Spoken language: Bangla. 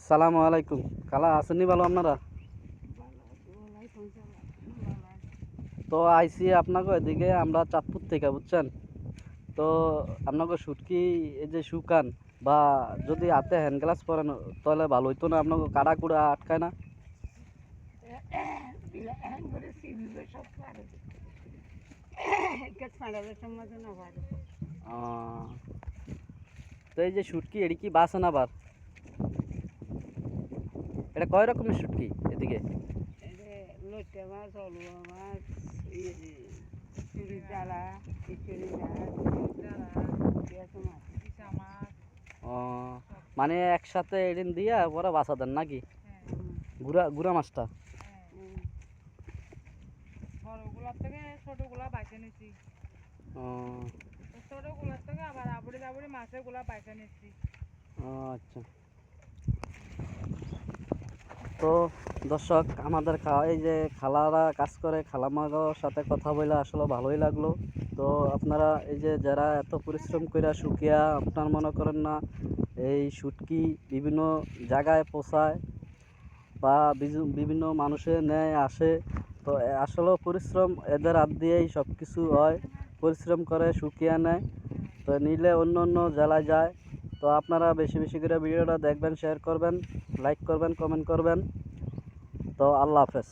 সালামু আলাইকুম। কালা আসেননি ভালো আপনারা? তো আইসি আপনাকে এদিকে আমরা চাঁদপুর থেকে, বুঝছেন? তো আপনাকে শুটকি এই যে শুকান বা যদি হাতে হ্যান্ড গ্লাস পরেন তাহলে ভালো হইতো না? আপনাকে কাড়া কুড়া আটকায় না? তো এই যে শুটকি এটি কি বাসেন আবার? এটা কয় রকমের শুটকি এদিকে? লইট্টা মাছ, অলুয়া মাছ, চুরি চালা, খিচুড়ি মাছ, ও, মানে একসাথে এদিন দিয়া পরে বাসা দেন নাকি? গুড়া গুড়া মাছটা? বড়গুলার থেকে ছোটগুলা বাইছে নিচ্ছি, ও ছোটগুলার থেকে আবার আবড়ি দাবড়ি মাছের গুলা বাইছে নিচ্ছি। ও আচ্ছা। তো দর্শক, আমাদের এই যে খালারা কাজ করে, খালামার সাথে কথা বলে আসলে ভালোই লাগলো। তো আপনারা এই যে যারা এত পরিশ্রম করে শুকিয়া আপনার মনে করেন না এই শুটকি বিভিন্ন জায়গায় পৌঁছায় বা বিভিন্ন মানুষের নেয় আসে, তো আসলেও পরিশ্রম এদের হাত দিয়েই সব কিছু হয়। পরিশ্রম করে শুকিয়ে নেয়, তো নিলে অন্য অন্য জেলায় যায়। তো আপনারা বেশি বেশি করে ভিডিওটা দেখবেন, শেয়ার করবেন, লাইক করবেন, কমেন্ট করবেন। তো আল্লাহ হাফেজ।